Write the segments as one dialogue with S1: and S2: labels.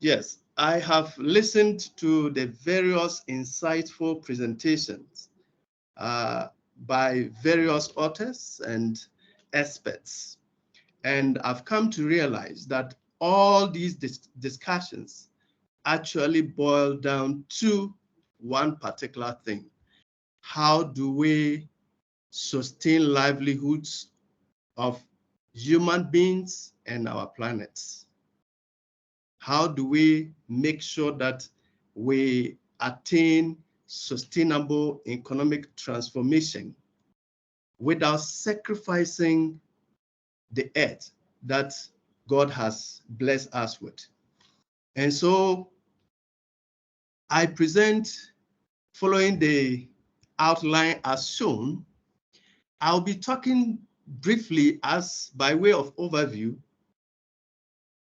S1: Yes, I have listened to the various insightful presentations by various authors and experts. And I've come to realize that all these discussions actually boil down to one particular thing. How do we sustain livelihoods of human beings and our planets? How do we make sure that we attain sustainable economic transformation without sacrificing the earth that God has blessed us with? And so I present, following the outline as shown, I'll be talking briefly as by way of overview,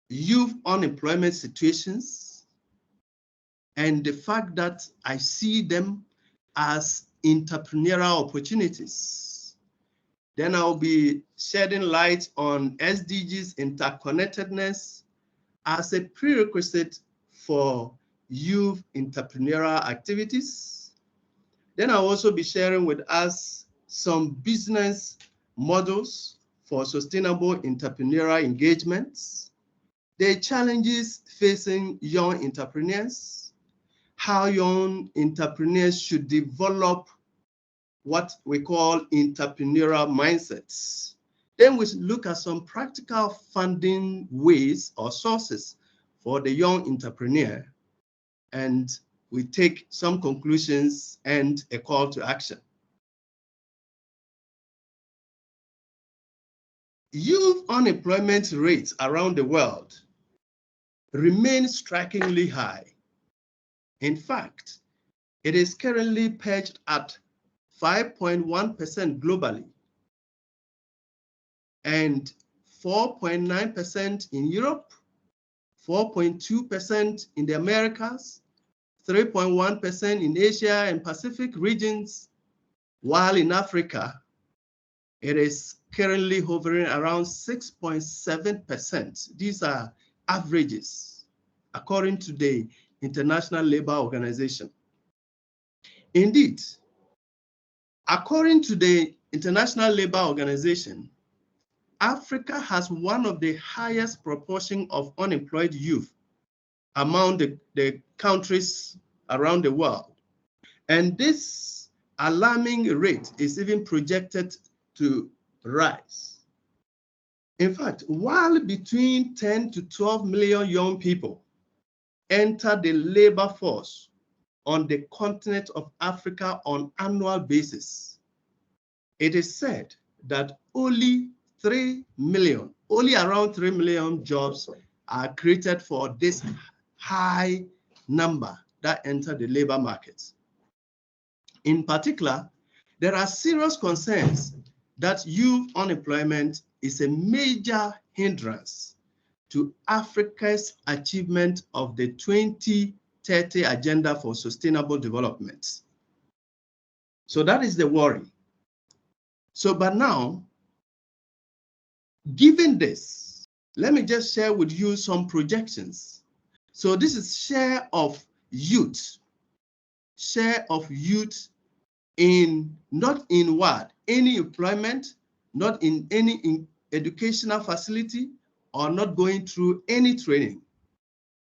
S1: youth unemployment situations, and the fact that I see them as entrepreneurial opportunities. Then I'll be shedding light on SDGs interconnectedness as a prerequisite for youth entrepreneurial activities. Then I'll also be sharing with us some business models for sustainable entrepreneurial engagements, the challenges facing young entrepreneurs, how young entrepreneurs should develop what we call entrepreneurial mindsets. Then we look at some practical funding ways or sources for the young entrepreneur, and we take some conclusions and a call to action. Youth unemployment rates around the world remain strikingly high. In fact, it is currently perched at 5.1% globally and 4.9% in Europe, 4.2% in the Americas, 3.1% in Asia and Pacific regions, while in Africa, it is currently hovering around 6.7%. These are averages, according to the International Labour Organization. Indeed, according to the International Labour Organization, Africa has one of the highest proportion of unemployed youth among the countries around the world. And this alarming rate is even projected to rise. In fact, while between 10 to 12 million young people enter the labor force on the continent of Africa on an annual basis, it is said that only around 3 million jobs are created for this high number that enter the labor market. In particular, there are serious concerns that youth unemployment is a major hindrance to Africa's achievement of the 2030 Agenda for Sustainable Development. So that is the worry. So, but now, given this, let me just share with you some projections. So this is share of youth in, not in what? Any employment, not in any educational facility, or not going through any training.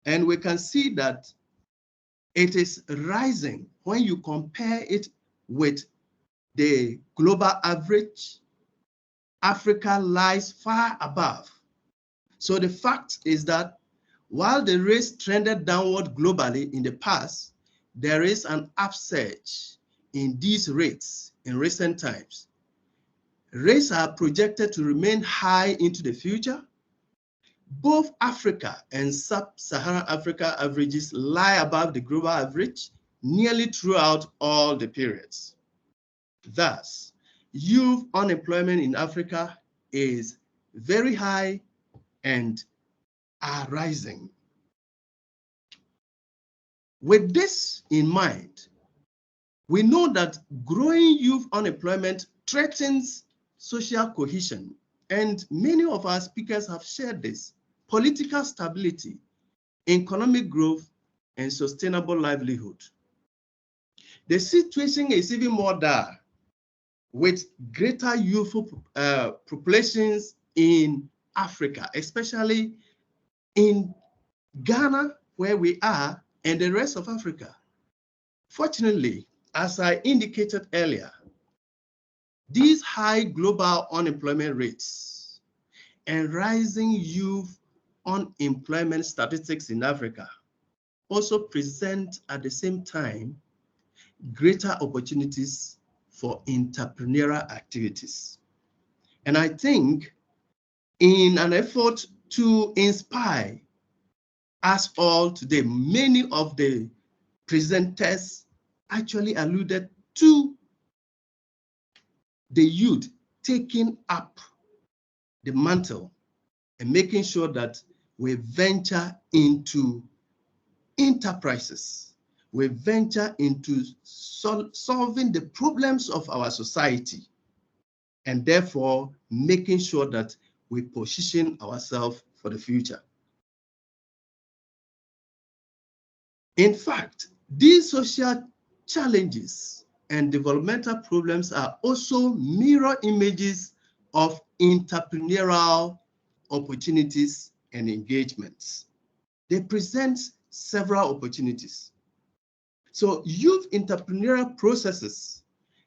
S1: And we can see that it is rising when you compare it with the global average. Africa lies far above. So the fact is that while the rates trended downward globally in the past, there is an upsurge in these rates in recent times. Rates are projected to remain high into the future. Both Africa and sub-Saharan Africa averages lie above the global average nearly throughout all the periods. Thus, youth unemployment in Africa is very high and are rising. With this in mind, we know that growing youth unemployment threatens social cohesion, and many of our speakers have shared this, political stability, economic growth, and sustainable livelihood. The situation is even more dire with greater youthful populations in Africa, especially in Ghana, where we are, and the rest of Africa. Fortunately, as I indicated earlier, these high global unemployment rates and rising youth unemployment statistics in Africa also present at the same time greater opportunities for entrepreneurial activities. And I think in an effort to inspire us all today, many of the presenters actually alluded to the youth taking up the mantle and making sure that we venture into enterprises. We venture into solving the problems of our society, and therefore making sure that we position ourselves for the future. In fact, these social challenges and developmental problems are also mirror images of entrepreneurial opportunities and engagements. They present several opportunities. So youth entrepreneurial processes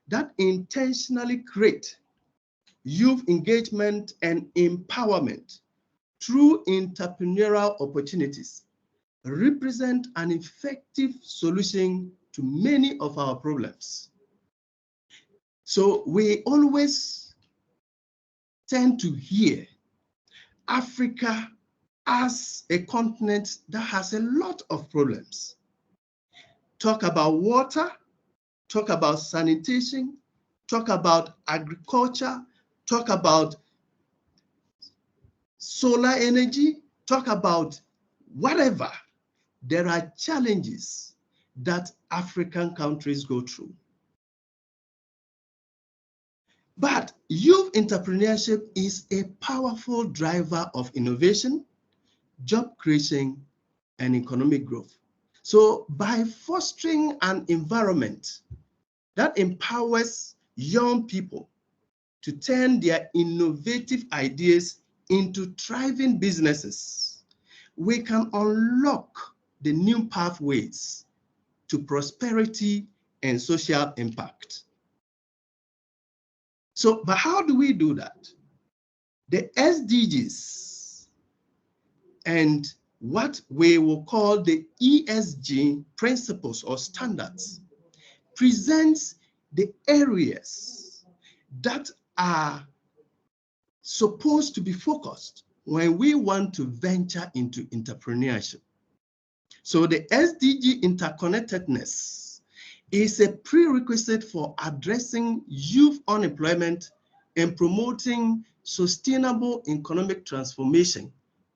S1: that intentionally create youth engagement and empowerment through entrepreneurial opportunities represent an effective solution to many of our problems. So we always tend to hear Africa as a continent that has a lot of problems. Talk about water, talk about sanitation, talk about agriculture, talk about solar energy, talk about whatever. There are challenges that African countries go through. But youth entrepreneurship is a powerful driver of innovation, job creation, and economic growth. So by fostering an environment that empowers young people to turn their innovative ideas into thriving businesses, we can unlock the new pathways to prosperity and social impact. So, but how do we do that? The SDGs and what we will call the ESG principles or standards presents the areas that are supposed to be focused when we want to venture into entrepreneurship. So the SDG interconnectedness is a prerequisite for addressing youth unemployment and promoting sustainable economic transformation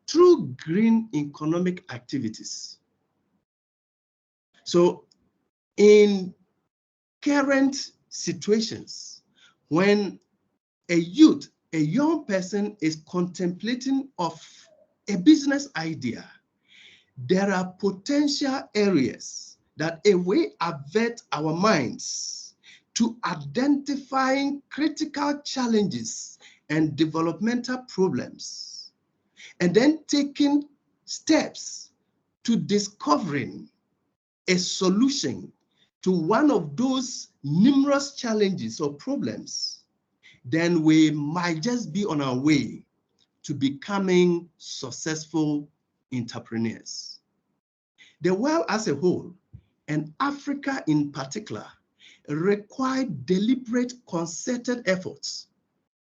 S1: through green economic activities. So in current situations, when a youth, a young person is contemplating of a business idea, there are potential areas that if we avert our minds to identifying critical challenges and developmental problems, and then taking steps to discovering a solution to one of those numerous challenges or problems, then we might just be on our way to becoming successful entrepreneurs. The world as a whole, and Africa in particular, require deliberate, concerted efforts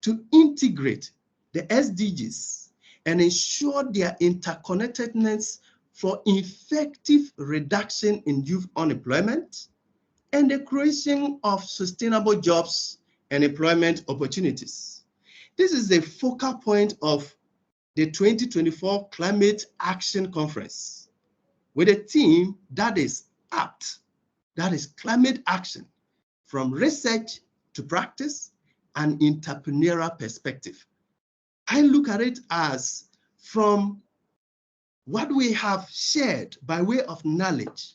S1: to integrate the SDGs and ensure their interconnectedness for effective reduction in youth unemployment and the creation of sustainable jobs and employment opportunities. This is the focal point of the 2024 Climate Action Conference, with a theme that is apt, that is climate action, from research to practice and entrepreneurial perspective. I look at it as from what we have shared by way of knowledge,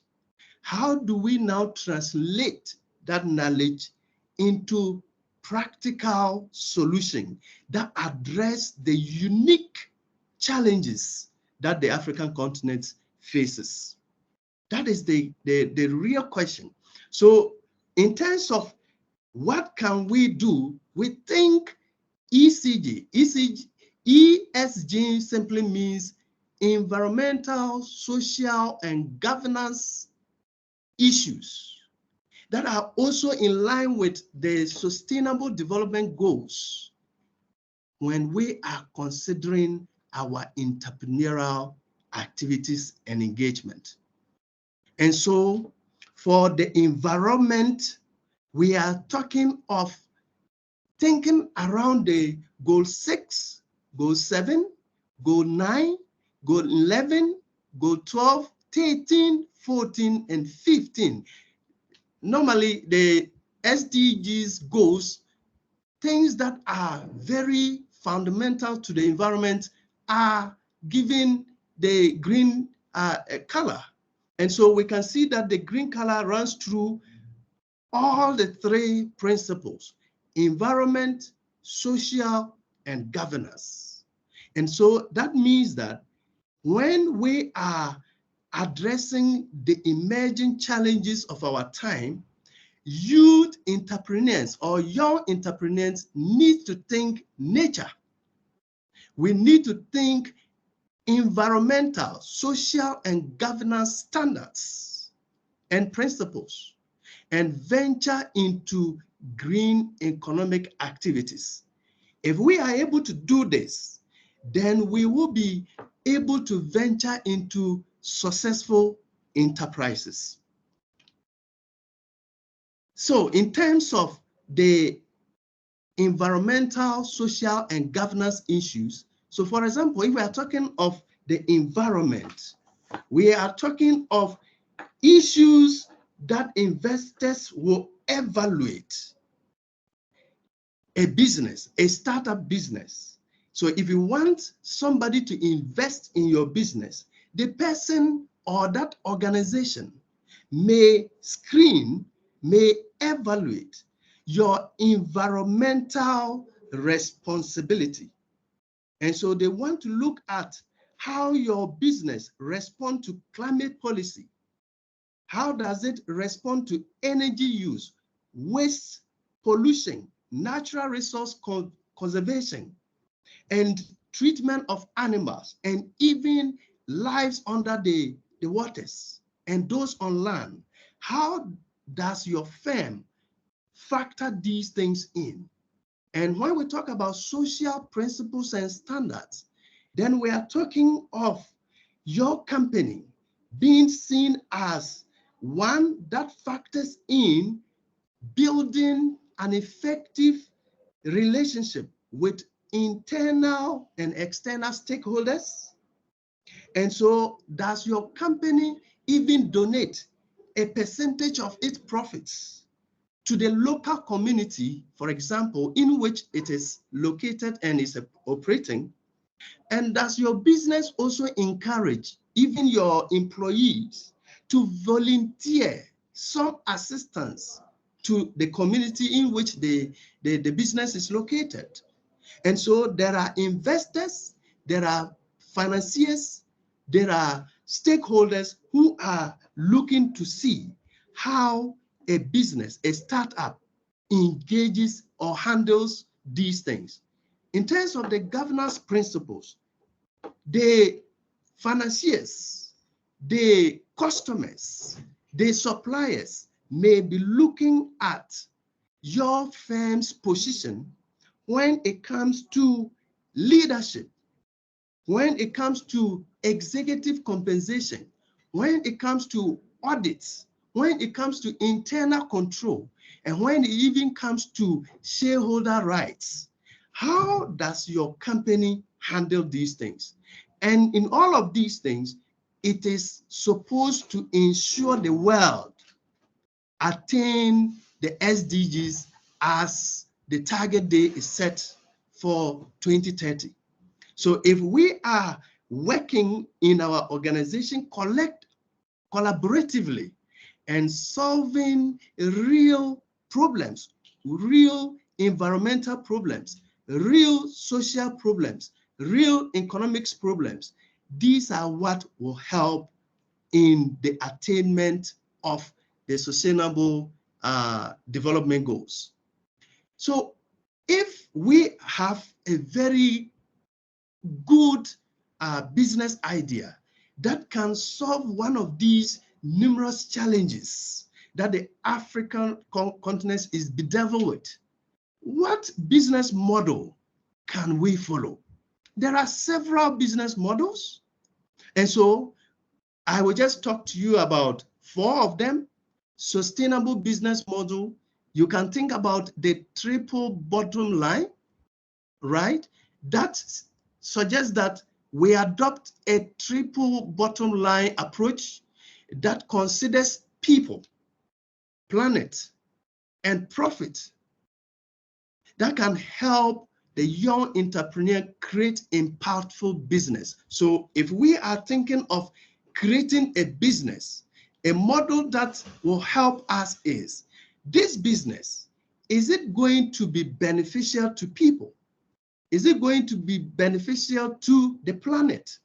S1: how do we now translate that knowledge into practical solutions that address the unique challenges that the African continent faces? That is the real question. So in terms of what can we do, we think ESG simply means environmental, social, and governance issues that are also in line with the Sustainable Development Goals when we are considering our entrepreneurial activities and engagement. And so for the environment, we are talking of thinking around the goal 6, goal 7, goal 9, goal 11, goal 12, 13, 14, and 15. Normally, the SDGs goals, things that are very fundamental to the environment, are given the green color. And so we can see that the green color runs through all the 3 principles: environment, social, and governance. And so that means that when we are addressing the emerging challenges of our time, youth entrepreneurs or young entrepreneurs need to think nature. We need to think environmental, social, and governance standards and principles, and venture into green economic activities. If we are able to do this, then we will be able to venture into successful enterprises. So in terms of the environmental, social, and governance issues, so for example, if we are talking of the environment, we are talking of issues that investors will evaluate. A business, a startup business. So if you want somebody to invest in your business, the person or that organization may screen, may evaluate your environmental responsibility. And so they want to look at how your business responds to climate policy. How does it respond to energy use, waste, pollution, natural resource conservation, and treatment of animals, and even lives under the waters and those on land? How does your firm factor these things in? And when we talk about social principles and standards, then we are talking of your company being seen as one that factors in building an effective relationship with internal and external stakeholders. And so does your company even donate a percentage of its profits to the local community, for example, in which it is located and is operating? And does your business also encourage even your employees to volunteer some assistance to the community in which the business is located? And so there are investors, there are financiers, there are stakeholders who are looking to see how a business, a startup, engages or handles these things. In terms of the governance principles, the financiers, the customers, the suppliers may be looking at your firm's position when it comes to leadership, when it comes to executive compensation, when it comes to audits, when it comes to internal control, and when it even comes to shareholder rights. How does your company handle these things? And in all of these things, it is supposed to ensure the world attain the SDGs as the target date is set for 2030. So if we are working in our organization collaboratively and solving real problems, real environmental problems, real social problems, real economics problems. These are what will help in the attainment of the sustainable development goals. So if we have a very good business idea that can solve one of these numerous challenges that the African continent is bedeviled with, what business model can we follow? There are several business models, and so I will just talk to you about 4 of them. Sustainable business model, you can think about the triple bottom line, right? That suggests that we adopt a triple bottom line approach that considers people, planet, and profit that can help the young entrepreneur create impactful business. So if we are thinking of creating a business, a model that will help us is, this business, is it going to be beneficial to people? Is it going to be beneficial to the planet?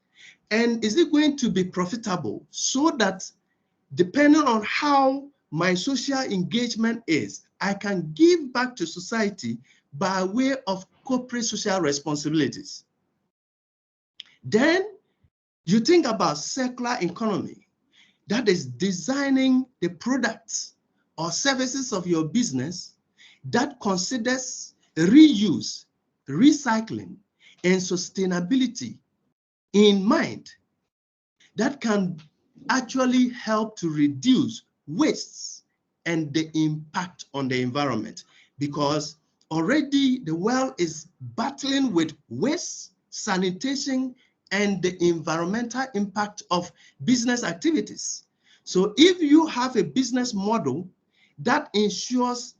S1: And is it going to be profitable so that depending on how my social engagement is, I can give back to society by way of corporate social responsibilities? Then you think about circular economy, that is designing the products or services of your business that considers reuse, recycling, and sustainability in mind, that can actually help to reduce wastes and the impact on the environment, because already the world is battling with waste, sanitation, and the environmental impact of business activities. So if you have a business model that ensures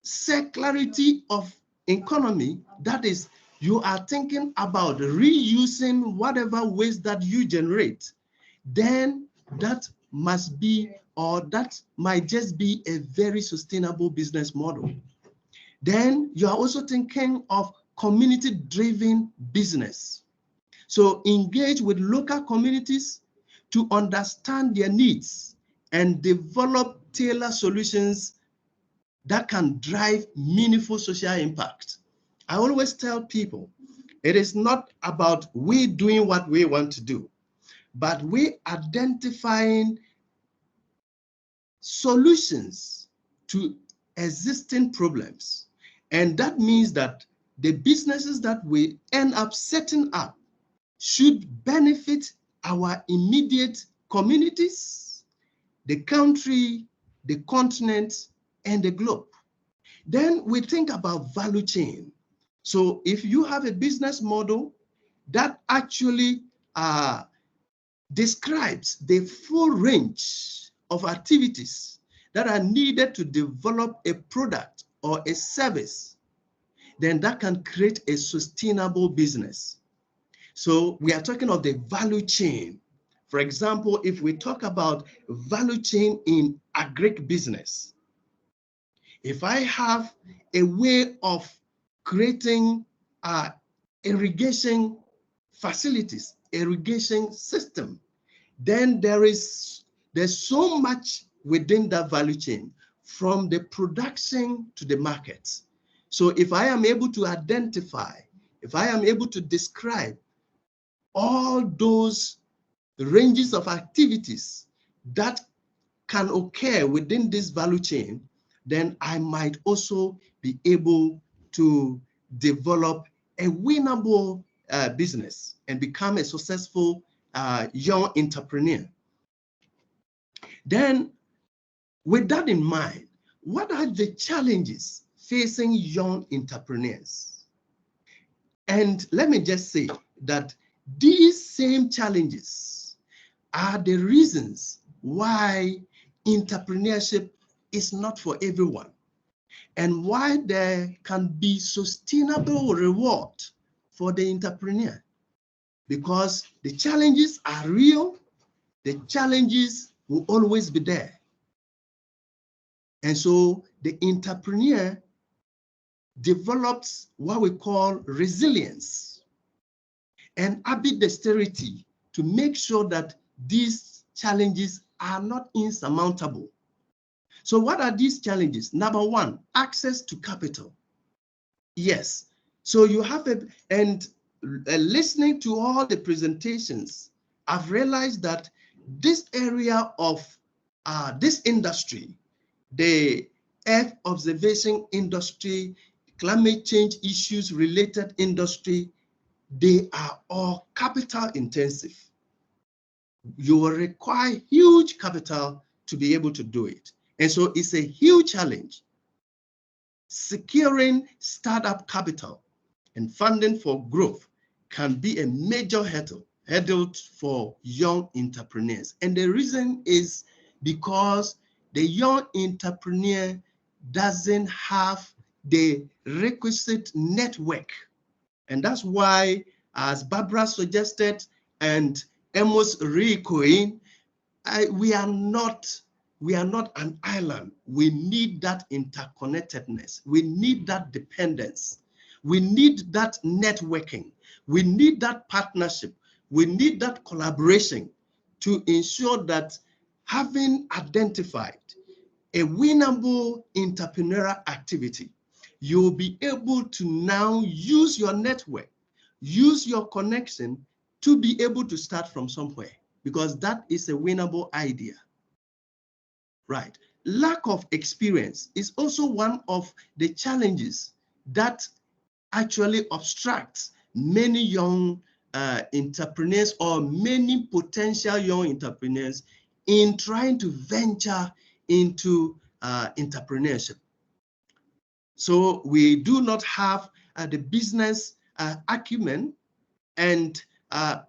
S1: circularity of economy, that is, you are thinking about reusing whatever waste that you generate, then that must be, or that might just be, a very sustainable business model. Then you are also thinking of community-driven business. So engage with local communities to understand their needs and develop tailored solutions that can drive meaningful social impact. I always tell people, it is not about we doing what we want to do, but we identifying solutions to existing problems. And that means that the businesses that we end up setting up should benefit our immediate communities, the country, the continent, and the globe. Then we think about value chain. So if you have a business model that actually describes the full range of activities that are needed to develop a product or a service, then that can create a sustainable business. So we are talking of the value chain. For example, if we talk about value chain in agribusiness, if I have a way of creating irrigation facilities, irrigation system, then there's so much within that value chain, from the production to the market. So if I am able to identify, if I am able to describe all those ranges of activities that can occur within this value chain, then I might also be able to develop a winnable business and become a successful young entrepreneur. Then, with that in mind, what are the challenges facing young entrepreneurs? And let me just say that these same challenges are the reasons why entrepreneurship is not for everyone, and why there can be sustainable reward for the entrepreneur. because the challenges are real. The challenges will always be there. And so the entrepreneur develops what we call resilience and ambidexterity to make sure that these challenges are not insurmountable. So what are these challenges? Number one, access to capital. Yes. So you have listening to all the presentations, I've realized that this area of this industry, the Earth observation industry, climate change issues related industry, they are all capital intensive. You will require huge capital to be able to do it. And so it's a huge challenge. Securing startup capital and funding for growth can be a major hurdle for young entrepreneurs. And the reason is because the young entrepreneur doesn't have the requisite network. And that's why, as Barbara suggested, and Amos re-echoing, we are not an island. We need that interconnectedness. We need that dependence. We need that networking. We need that partnership. We need that collaboration to ensure that, having identified a winnable entrepreneurial activity, you'll be able to now use your network, use your connection to be able to start from somewhere, because that is a winnable idea. Right. Lack of experience is also one of the challenges that actually obstructs many young entrepreneurs or many potential young entrepreneurs in trying to venture into entrepreneurship. So we do not have the business acumen and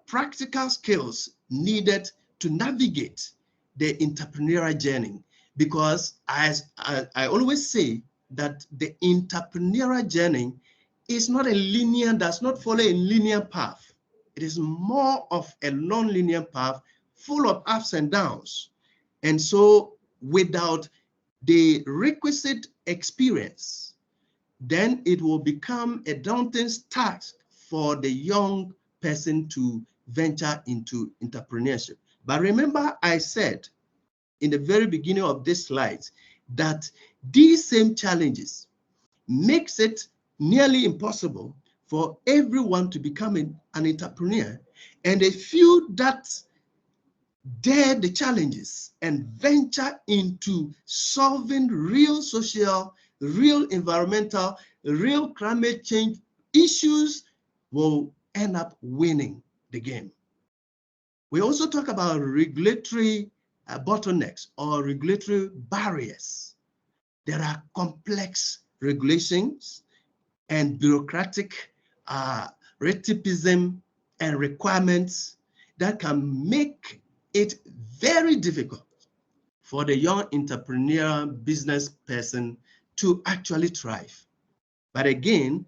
S1: practical skills needed to navigate the entrepreneurial journey, because as I always say, that the entrepreneurial journey is not a linear, does not follow a linear path. It is more of a non-linear path full of ups and downs. And so without the requisite experience, then it will become a daunting task for the young person to venture into entrepreneurship. But remember, I said in the very beginning of this slide that these same challenges makes it nearly impossible for everyone to become an entrepreneur, and a few that dare the challenges and venture into solving real social, real environmental, real climate change issues will end up winning the game. We also talk about regulatory bottlenecks or regulatory barriers. There are complex regulations and bureaucratic retipism and requirements that can make it very difficult for the young entrepreneurial business person to actually thrive. But again,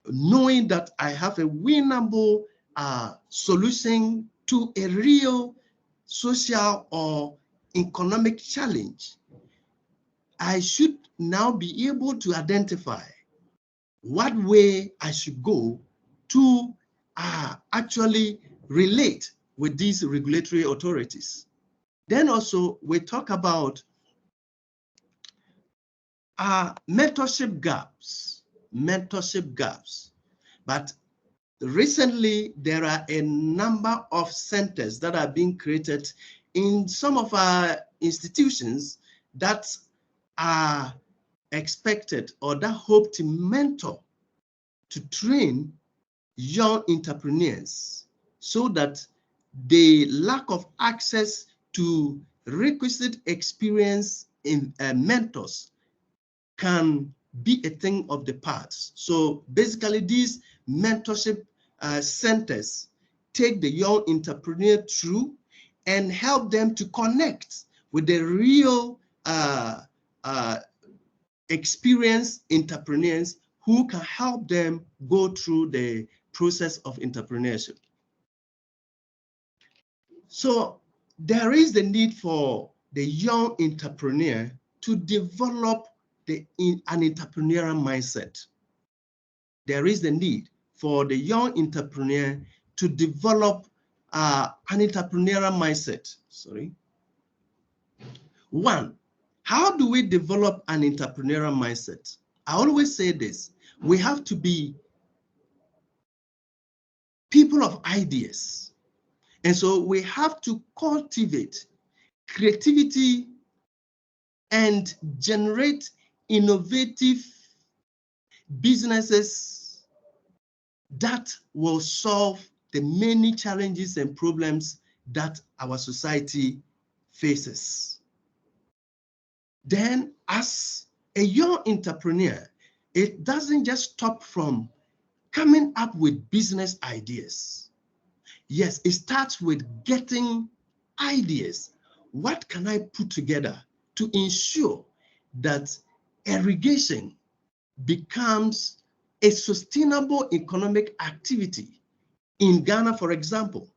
S1: knowing that I have a winnable solution to a real social or economic challenge, I should now be able to identify what way I should go to actually relate with these regulatory authorities. Then also we talk about mentorship gaps. But recently, there are a number of centers that are being created in some of our institutions that are expected or that hope to mentor, to train young entrepreneurs so that the lack of access to requisite experience in mentors can be a thing of the past. So basically, these mentorship centers take the young entrepreneur through and help them to connect with the real experienced entrepreneurs who can help them go through the process of entrepreneurship. So there is the need for the young entrepreneur to develop an entrepreneurial mindset. There is the need for the young entrepreneur to develop an entrepreneurial mindset. Sorry. One, how do we develop an entrepreneurial mindset? I always say this, we have to be people of ideas. And so we have to cultivate creativity and generate innovative businesses that will solve the many challenges and problems that our society faces. Then, as a young entrepreneur, it doesn't just stop from coming up with business ideas. Yes, it starts with getting ideas. What can I put together to ensure that irrigation becomes a sustainable economic activity? In Ghana, for example,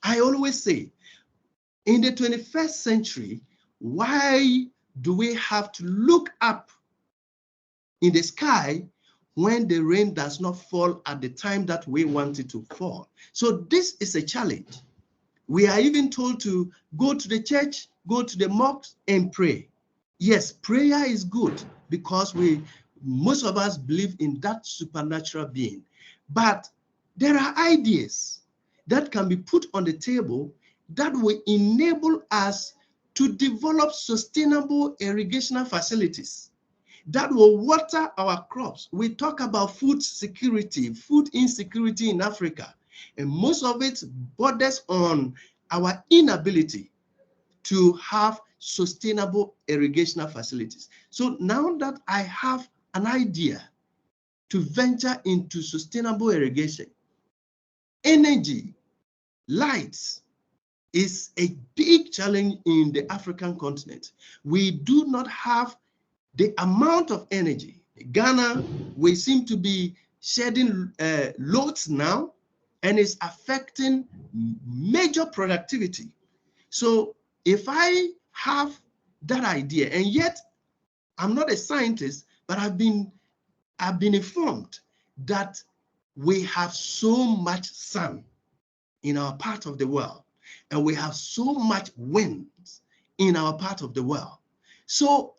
S1: I always say, in the 21st century, why do we have to look up in the sky when the rain does not fall at the time that we want it to fall? So this is a challenge. We are even told to go to the church, go to the mosque and pray. Yes, prayer is good because most of us believe in that supernatural being. But there are ideas that can be put on the table that will enable us to develop sustainable irrigational facilities that will water our crops. We talk about food security, food insecurity in Africa, and most of it borders on our inability to have sustainable irrigational facilities. So now that I have an idea to venture into sustainable irrigation, energy, lights is a big challenge in the African continent. We do not have the amount of energy. Ghana, we seem to be shedding loads now, and it's affecting major productivity. So if I have that idea, and yet I'm not a scientist, but I've been informed that we have so much sun in our part of the world, and we have so much wind in our part of the world. So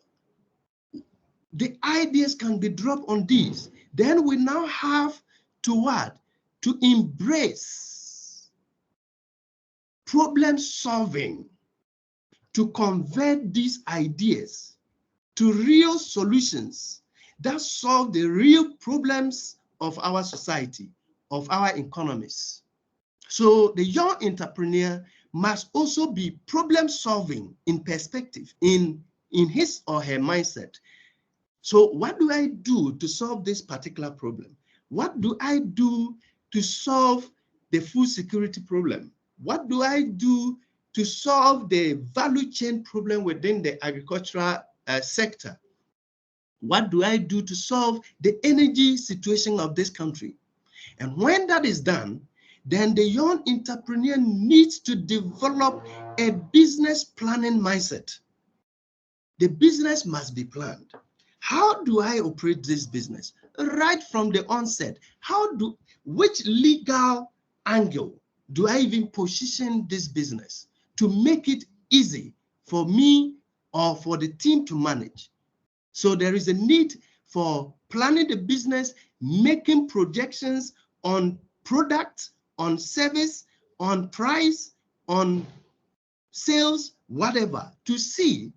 S1: the ideas can be dropped on these. Then we now have to what? To embrace problem solving, to convert these ideas to real solutions that solve the real problems of our society, of our economies. So the young entrepreneur must also be problem solving in perspective, in his or her mindset. So what do I do to solve this particular problem? What do I do to solve the food security problem? What do I do to solve the value chain problem within the agricultural sector? What do I do to solve the energy situation of this country? And when that is done, then the young entrepreneur needs to develop a business planning mindset. The business must be planned. How do I operate this business? Right from the onset, which legal angle do I even position this business to make it easy for me or for the team to manage? So there is a need for planning the business, making projections on product, on service, on price, on sales, whatever, to see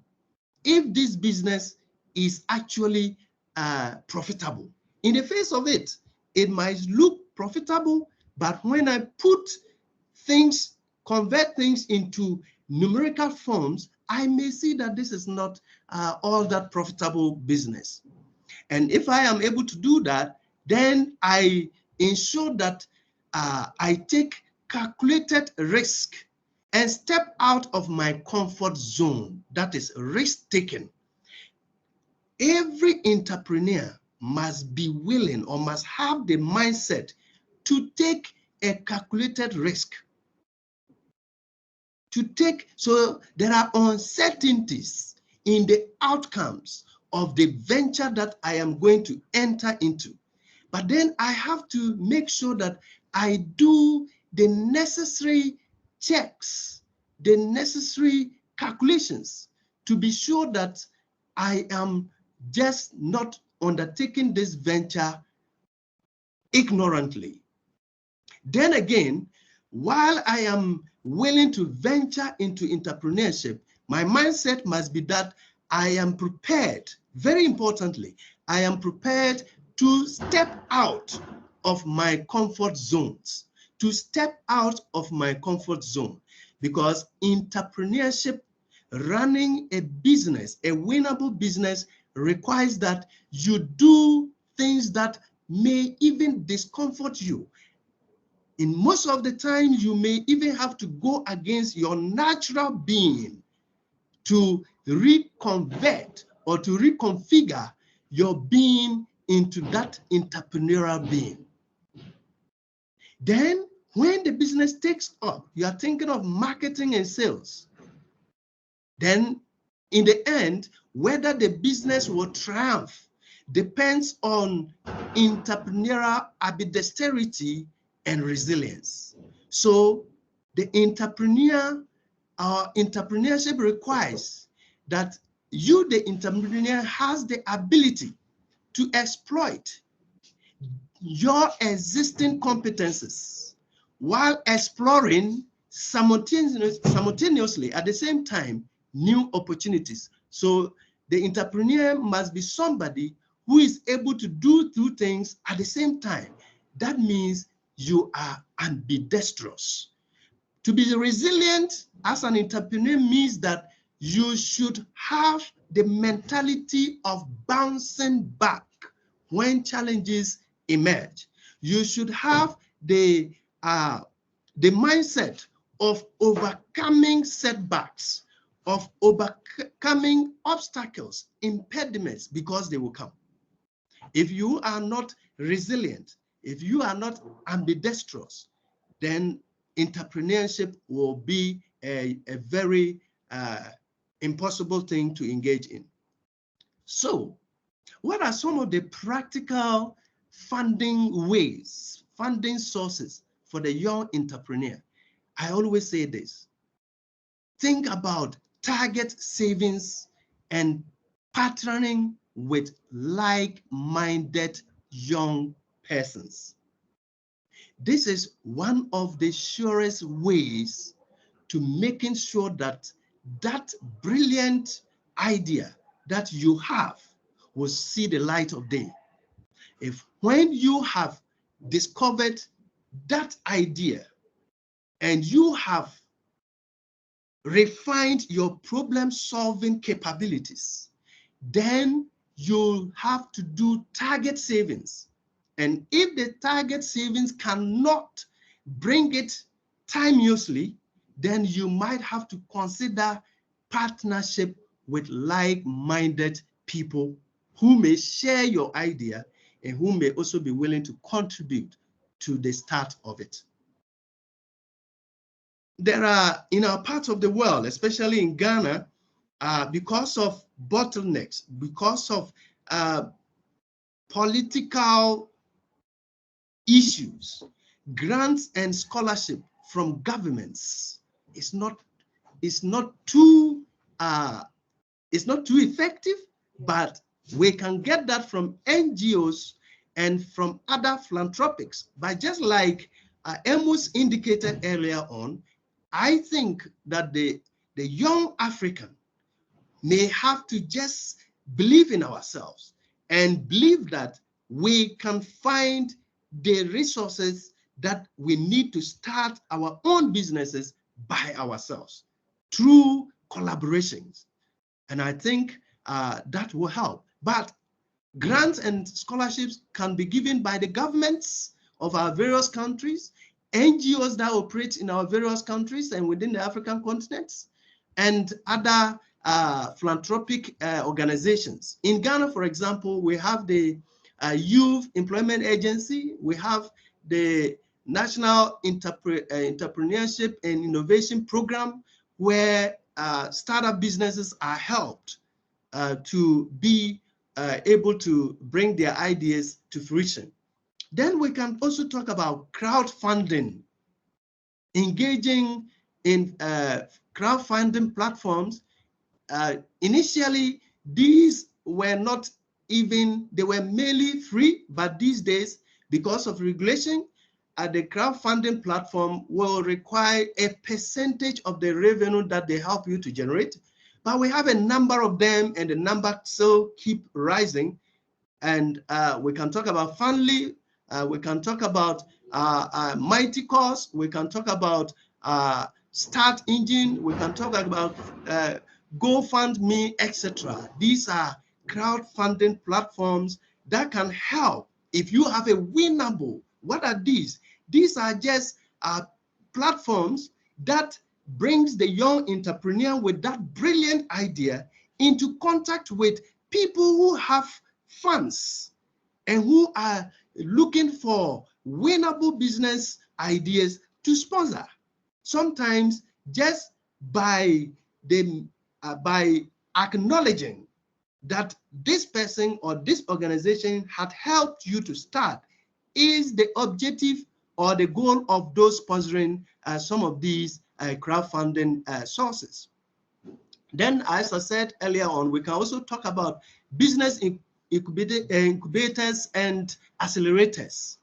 S1: if this business is actually profitable. In the face of it, it might look profitable, but when I convert things into numerical forms, I may see that this is not all that profitable business. And if I am able to do that, then I ensure that I take calculated risk and step out of my comfort zone. That is risk taking. Every entrepreneur must be willing or must have the mindset to take a calculated risk. to take, so there are uncertainties in the outcomes of the venture that I am going to enter into. But then I have to make sure that I do the necessary checks, the necessary calculations to be sure that I am just not undertaking this venture ignorantly. Then again, while I am willing to venture into entrepreneurship, my mindset must be that I am prepared, very importantly, I am prepared to step out of my comfort zones, to step out of my comfort zone, because entrepreneurship, running a business, a winnable business, requires that you do things that may even discomfort you. In most of the time, you may even have to go against your natural being to reconvert or to reconfigure your being into that entrepreneurial being. Then, when the business takes up, you are thinking of marketing and sales. Then, in the end, whether the business will triumph depends on entrepreneurial ambidexterity and resilience. So the entrepreneurship requires that you, the entrepreneur, has the ability to exploit your existing competences while exploring simultaneously at the same time new opportunities. So the entrepreneur must be somebody who is able to do two things at the same time. That means you are ambidextrous. To be resilient as an entrepreneur means that you should have the mentality of bouncing back when challenges emerge. You should have the mindset of overcoming setbacks, of overcoming obstacles, impediments, because they will come. If you are not resilient, if you are not ambidextrous, then entrepreneurship will be a very impossible thing to engage in. So, what are some of the practical funding ways, funding sources for the young entrepreneur? I always say this: think about target savings and partnering with like-minded young persons. This is one of the surest ways to making sure that that brilliant idea that you have will see the light of day. If when you have discovered that idea and you have refined your problem-solving capabilities, then you'll have to do target savings. And if the target savings cannot bring it timeously, then you might have to consider partnership with like-minded people who may share your idea and who may also be willing to contribute to the start of it. There are, in our part of the world, especially in Ghana, because of bottlenecks, because of political issues, grants and scholarship from governments is not too effective, but we can get that from NGOs and from other philanthropics. But just like Amos indicated earlier on, I think that the young African may have to just believe in ourselves and believe that we can find the resources that we need to start our own businesses by ourselves through collaborations. And I think that will help. But grants and scholarships can be given by the governments of our various countries, NGOs that operate in our various countries and within the African continents, and other philanthropic organizations. In Ghana, for example, we have the Youth Employment Agency, we have the National Entrepreneurship and Innovation Program, where startup businesses are helped to be able to bring their ideas to fruition. Then we can also talk about crowdfunding, engaging in crowdfunding platforms. Initially, these were not even, they were mainly free, but these days, because of regulation, the crowdfunding platform will require a percentage of the revenue that they help you to generate. But we have a number of them, and the number still keep rising. And we can talk about Fundly, we can talk about Mighty Cause, we can talk about Start Engine, we can talk about GoFundMe, etc. These are crowdfunding platforms that can help if you have a winnable. What are these? These are just platforms that brings the young entrepreneur with that brilliant idea into contact with people who have funds and who are looking for winnable business ideas to sponsor. Sometimes just by acknowledging that this person or this organization had helped you to start is the objective or the goal of those sponsoring some of these crowdfunding sources. Then, as I said earlier on, we can also talk about business incubators and accelerators.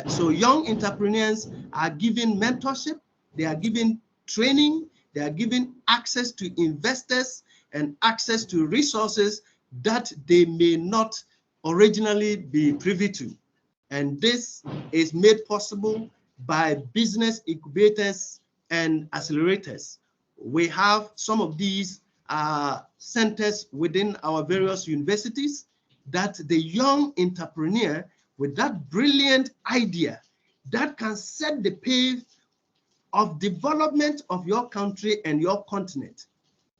S1: So young entrepreneurs are given mentorship, they are given training, they are given access to investors and access to resources that they may not originally be privy to. And this is made possible by business incubators and accelerators. We have some of these centers within our various universities that the young entrepreneur with that brilliant idea that can set the pace of development of your country and your continent.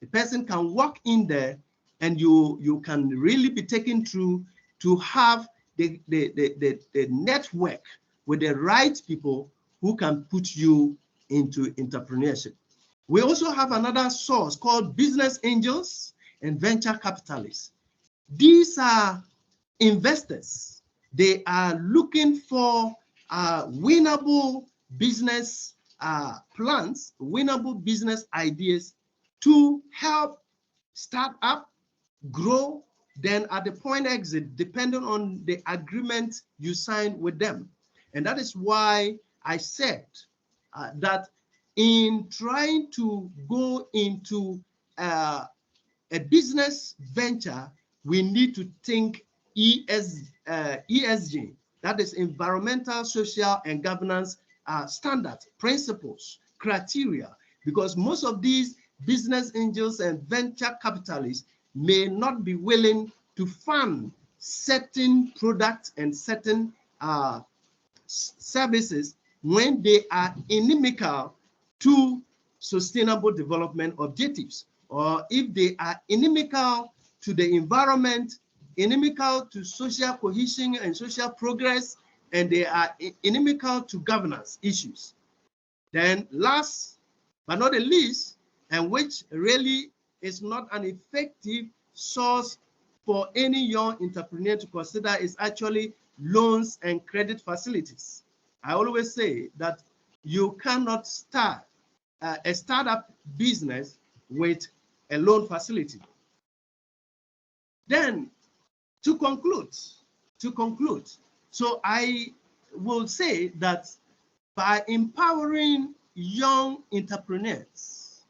S1: The person can walk in there and you can really be taken through to have the network with the right people who can put you into entrepreneurship. We also have another source called business angels and venture capitalists. These are investors. They are looking for winnable business plans, winnable business ideas to help start up, grow, then at the point exit, depending on the agreement you sign with them. And that is why I said that in trying to go into a business venture, we need to think ESG, that is environmental, social, and governance standards, principles, criteria, because most of these business angels and venture capitalists may not be willing to fund certain products and certain services when they are inimical to sustainable development objectives, or if they are inimical to the environment, inimical to social cohesion and social progress, and they are inimical to governance issues. Then last but not the least, and which really is not an effective source for any young entrepreneur to consider, is actually loans and credit facilities. I always say that you cannot start a startup business with a loan facility. Then to conclude, so I will say that by empowering young entrepreneurs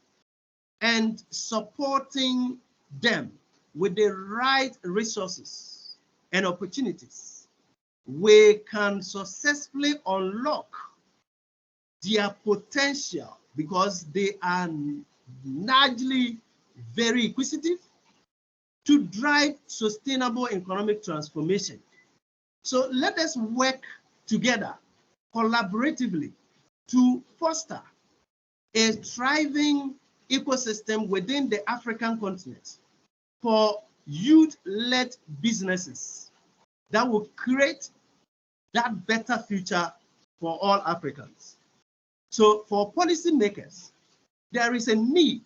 S1: and supporting them with the right resources and opportunities, we can successfully unlock their potential, because they are largely very inquisitive, to drive sustainable economic transformation. So let us work together collaboratively to foster a thriving ecosystem within the African continent for youth-led businesses that will create that better future for all Africans. So for policymakers, there is a need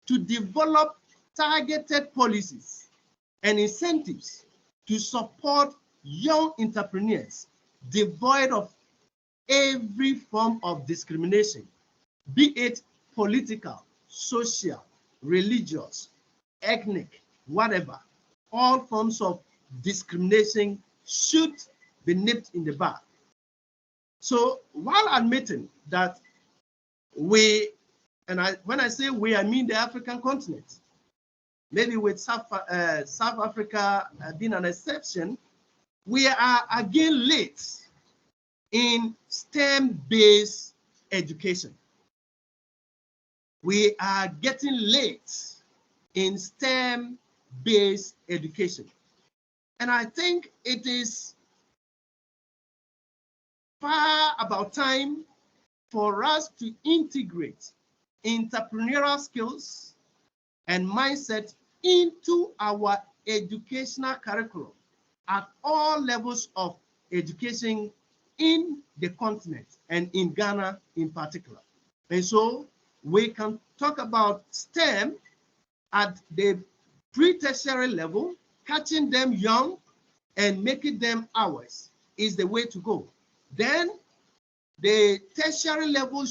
S1: to develop targeted policies and incentives to support young entrepreneurs devoid of every form of discrimination, be it political, social, religious, ethnic, whatever. All forms of discrimination should be nipped in the bud. So while admitting that we, when I say we, I mean the African continent, maybe with South Africa being an exception, we are again late in STEM-based education. We are getting late in STEM-based education. And I think it is far about time for us to integrate entrepreneurial skills and mindset into our educational curriculum at all levels of education in the continent and in Ghana in particular. And so we can talk about STEM at the pre-tertiary level, catching them young and making them ours is the way to go. Then the tertiary level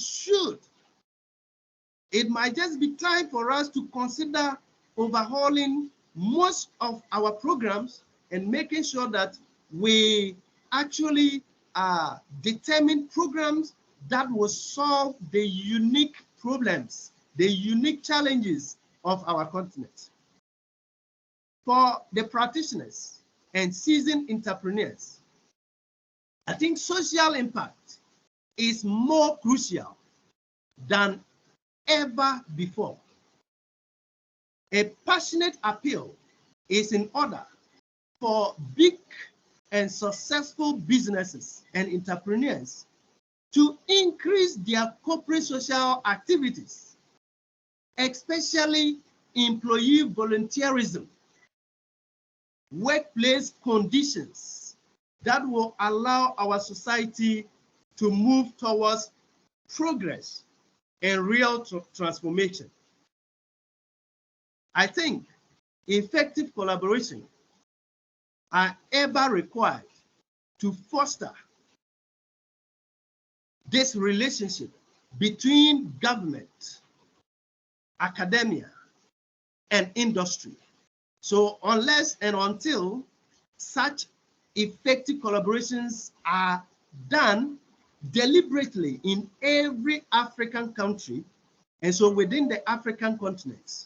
S1: it might just be time for us to consider overhauling most of our programs and making sure that we actually determine programs that will solve the unique problems, the unique challenges of our continent. For the practitioners and seasoned entrepreneurs, I think social impact is more crucial than ever before. A passionate appeal is in order for big and successful businesses and entrepreneurs to increase their corporate social activities, especially employee volunteerism, workplace conditions that will allow our society to move towards progress and real transformation. I think effective collaboration are ever required to foster this relationship between government, academia, and industry. So unless and until such effective collaborations are done deliberately in every African country, and so within the African continent,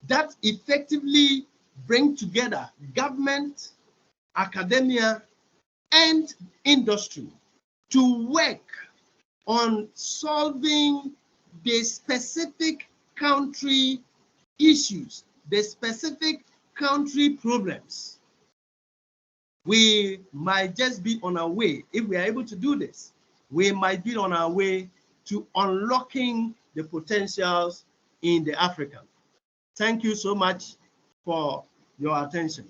S1: that effectively bring together government, academia, and industry to work on solving the specific country issues, the specific country problems. We might just be on our way. If we are able to do this, we might be on our way to unlocking the potentials in the African. Thank you so much for your attention.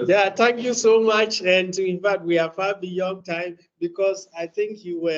S2: Yeah, thank you so much. And in fact, we are far beyond time because I think you were